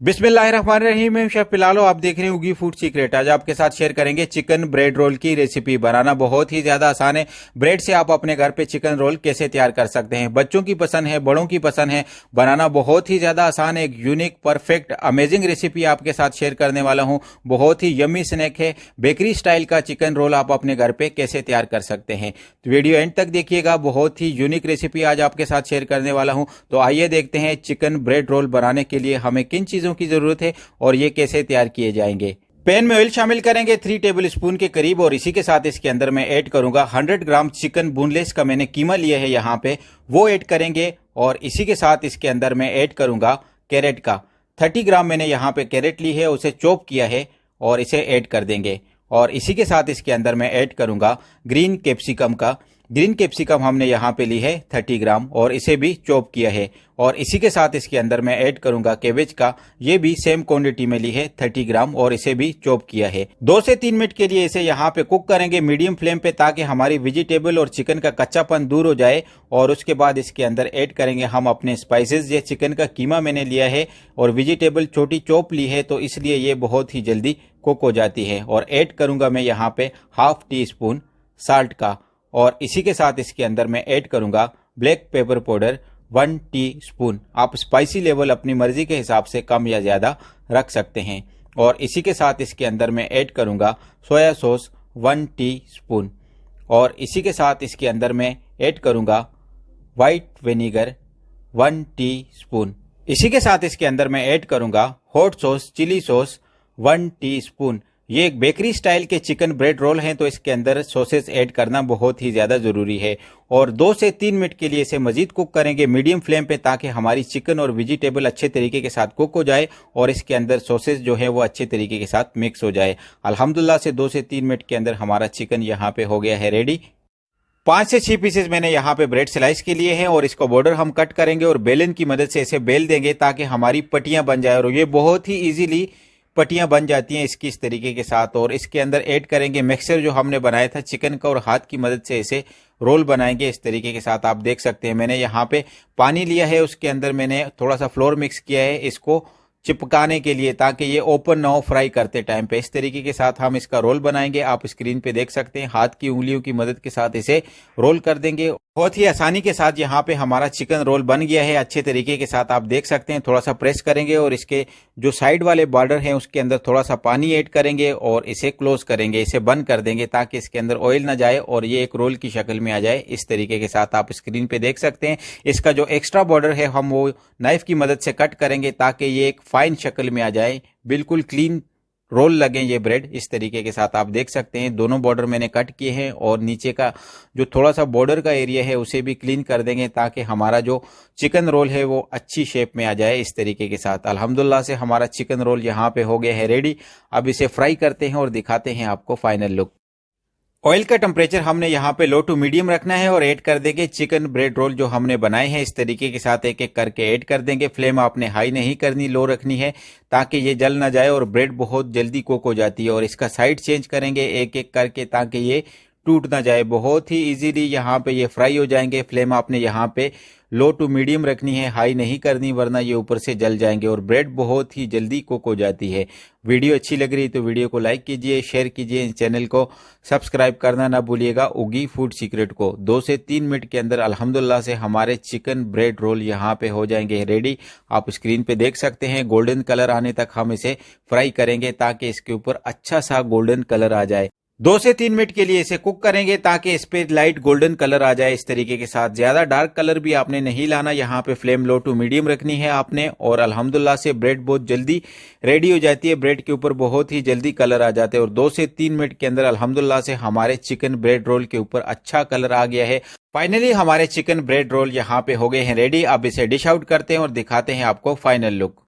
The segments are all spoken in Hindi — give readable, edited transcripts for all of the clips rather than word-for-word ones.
बिस्मिल्लाहिर्रहमानिर्रहीम। मैं शेफ पिलालो, आप देख रहे हैं उगी फूड सीक्रेट। आज आपके साथ शेयर करेंगे चिकन ब्रेड रोल की रेसिपी। बनाना बहुत ही ज्यादा आसान है। ब्रेड से आप अपने घर पे चिकन रोल कैसे तैयार कर सकते हैं। बच्चों की पसंद है, बड़ों की पसंद है। बनाना बहुत ही ज्यादा आसान है। एक यूनिक, परफेक्ट, अमेजिंग रेसिपी आपके साथ शेयर करने वाला हूं। बहुत ही यम्मी स्नैक है। बेकरी स्टाइल का चिकन रोल आप अपने घर पे कैसे तैयार कर सकते हैं, तो वीडियो एंड तक देखिएगा। बहुत ही यूनिक रेसिपी आज आपके साथ शेयर करने वाला हूं। तो आइए देखते हैं चिकन ब्रेड रोल बनाने के लिए हमें किन चीजों की जरूरत है और ये कैसे तैयार किए जाएंगे। पैन में ऑयल शामिल करेंगे 3 टेबल स्पून के करीब, और इसी के साथ इसके अंदर मैं ऐड करूंगा 100 ग्राम चिकन बोनलेस का मैंने कीमा लिया है यहाँ पे, वो ऐड करेंगे। और इसी के साथ इसके अंदर मैं ऐड करूंगा कैरेट का 30 ग्राम मैंने यहाँ पे कैरेट ली है, उसे चॉप किया है और इसे ऐड कर देंगे। और इसी के साथ इसके अंदर मैं ऐड करूंगा ग्रीन कैप्सिकम का। ग्रीन कैप्सिकम हमने यहाँ पे ली है 30 ग्राम और इसे भी चॉप किया है। और इसी के साथ इसके अंदर मैं ऐड करूंगा कैबेज का, ये भी सेम क्वांटिटी में ली है 30 ग्राम और इसे भी चॉप किया है। 2 से 3 मिनट के लिए इसे यहाँ पे कुक करेंगे मीडियम फ्लेम पे, ताकि हमारी वेजिटेबल और चिकन का कच्चापन दूर हो जाए। और उसके बाद इसके अंदर ऐड करेंगे हम अपने स्पाइसेस। ये चिकन का कीमा मैंने लिया है और वेजिटेबल छोटी चॉप ली है, तो इसलिए ये बहुत ही जल्दी कुक हो जाती है। और ऐड करूंगा मैं यहाँ पे ½ टी स्पून साल्ट का। और इसी के साथ इसके अंदर मैं ऐड करूंगा ब्लैक पेपर पाउडर 1 टीस्पून। आप स्पाइसी लेवल अपनी मर्जी के हिसाब से कम या ज्यादा रख सकते हैं। और इसी के साथ इसके अंदर मैं ऐड करूंगा सोया सॉस 1 टीस्पून। और इसी के साथ इसके अंदर मैं ऐड करूंगा व्हाइट विनेगर 1 टीस्पून। इसी के साथ इसके अंदर मैं ऐड करूंगा hot sauce chilli sauce 1 teaspoon. ये एक बेकरी स्टाइल के चिकन ब्रेड रोल हैं, तो इसके अंदर सॉसेस ऐड करना बहुत ही ज्यादा जरूरी है। और 2 से 3 मिनट के लिए इसे मजीद कुक करेंगे मीडियम फ्लेम पे, ताकि हमारी चिकन और वेजिटेबल अच्छे तरीके के साथ कुक हो जाए और इसके अंदर सॉसेस जो है वो अच्छे तरीके के साथ मिक्स हो जाए। अल्हम्दुलिल्लाह से 2 से 3 मिनट के अंदर हमारा चिकन यहाँ पे हो गया है रेडी। 5 से 6 पीसेस मैंने यहाँ पे ब्रेड स्लाइस के लिए हैं और इसको बॉर्डर हम कट करेंगे और बेलन की मदद से इसे बेल देंगे, ताकि हमारी पट्टियां बन जाए। और ये बहुत ही इजीली पट्टियां बन जाती हैं इसकी इस तरीके के साथ। और इसके अंदर ऐड करेंगे मिक्सचर जो हमने बनाया था चिकन का, और हाथ की मदद से इसे रोल बनाएंगे इस तरीके के साथ। आप देख सकते हैं मैंने यहाँ पे पानी लिया है, उसके अंदर मैंने थोड़ा सा फ्लोर मिक्स किया है इसको चिपकाने के लिए, ताकि ये ओपन ना हो फ्राई करते टाइम पे। इस तरीके के साथ हम इसका रोल बनाएंगे। आप स्क्रीन पे देख सकते हैं हाथ की उंगलियों की मदद के साथ इसे रोल कर देंगे। बहुत ही आसानी के साथ यहाँ पे हमारा चिकन रोल बन गया है अच्छे तरीके के साथ। आप देख सकते हैं थोड़ा सा प्रेस करेंगे और इसके जो साइड वाले बॉर्डर हैं उसके अंदर थोड़ा सा पानी ऐड करेंगे और इसे क्लोज करेंगे, इसे बंद कर देंगे, ताकि इसके अंदर ऑयल ना जाए और ये एक रोल की शक्ल में आ जाए इस तरीके के साथ। आप स्क्रीन पे देख सकते हैं इसका जो एक्स्ट्रा बॉर्डर है हम वो नाइफ की मदद से कट करेंगे, ताकि ये एक फाइन शक्ल में आ जाए, बिल्कुल क्लीन रोल लगे ये ब्रेड इस तरीके के साथ। आप देख सकते हैं दोनों बॉर्डर मैंने कट किए हैं और नीचे का जो थोड़ा सा बॉर्डर का एरिया है उसे भी क्लीन कर देंगे, ताकि हमारा जो चिकन रोल है वो अच्छी शेप में आ जाए इस तरीके के साथ। अल्हम्दुलिल्लाह से हमारा चिकन रोल यहाँ पे हो गया है रेडी। अब इसे फ्राई करते हैं और दिखाते हैं आपको फाइनल लुक। ऑयल का टेम्परेचर हमने यहाँ पे लो टू मीडियम रखना है और ऐड कर देंगे चिकन ब्रेड रोल जो हमने बनाए हैं इस तरीके के साथ, एक एक करके ऐड कर देंगे। फ्लेम आपने हाई नहीं करनी, लो रखनी है, ताकि ये जल ना जाए और ब्रेड बहुत जल्दी कुक हो जाती है। और इसका साइड चेंज करेंगे एक एक करके, ताकि ये टूट ना जाए। बहुत ही इजीली यहाँ पे ये फ्राई हो जाएंगे। फ्लेम आपने यहाँ पे लो टू मीडियम रखनी है, हाई नहीं करनी, वरना ये ऊपर से जल जाएंगे और ब्रेड बहुत ही जल्दी कुक हो जाती है। वीडियो अच्छी लग रही तो वीडियो को लाइक कीजिए, शेयर कीजिए, चैनल को सब्सक्राइब करना ना भूलिएगा उगी फूड सीक्रेट को। 2 से 3 मिनट के अंदर अल्हम्दुलिल्लाह से हमारे चिकन ब्रेड रोल यहाँ पे हो जाएंगे रेडी। आप स्क्रीन पे देख सकते हैं गोल्डन कलर आने तक हम इसे फ्राई करेंगे, ताकि इसके ऊपर अच्छा सा गोल्डन कलर आ जाए। 2 से 3 मिनट के लिए इसे कुक करेंगे, ताकि इस पे लाइट गोल्डन कलर आ जाए इस तरीके के साथ। ज्यादा डार्क कलर भी आपने नहीं लाना, यहाँ पे फ्लेम लो टू मीडियम रखनी है आपने। और अल्हम्दुलिल्लाह से ब्रेड बहुत जल्दी रेडी हो जाती है, ब्रेड के ऊपर बहुत ही जल्दी कलर आ जाते हैं। और 2 से 3 मिनट के अंदर अल्हम्दुलिल्लाह से हमारे चिकन ब्रेड रोल के ऊपर अच्छा कलर आ गया है। फाइनली हमारे चिकन ब्रेड रोल यहाँ पे हो गए हैं रेडी। अब इसे डिश आउट करते हैं और दिखाते हैं आपको फाइनल लुक।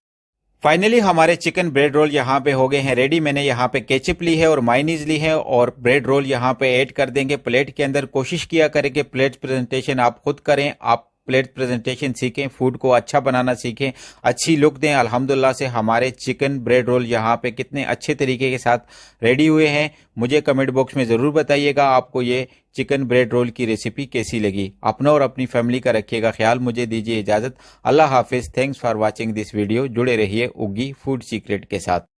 फाइनली हमारे चिकन ब्रेड रोल यहाँ पे हो गए हैं रेडी। मैंने यहाँ पे केचप ली है और मायोनीज ली है और ब्रेड रोल यहाँ पे ऐड कर देंगे प्लेट के अंदर। कोशिश किया करें कि प्लेट प्रेजेंटेशन आप खुद करें, आप प्लेट प्रेजेंटेशन सीखें, फूड को अच्छा बनाना सीखें, अच्छी लुक दें। अल्हम्दुलिल्लाह से हमारे चिकन ब्रेड रोल यहाँ पे कितने अच्छे तरीके के साथ रेडी हुए हैं। मुझे कमेंट बॉक्स में ज़रूर बताइएगा आपको ये चिकन ब्रेड रोल की रेसिपी कैसी लगी। अपना और अपनी फैमिली का रखिएगा ख्याल। मुझे दीजिए इजाज़त। अल्लाह हाफिज़। Thanks for watching this video. जुड़े रहिए उगी फूड सीक्रेट के साथ।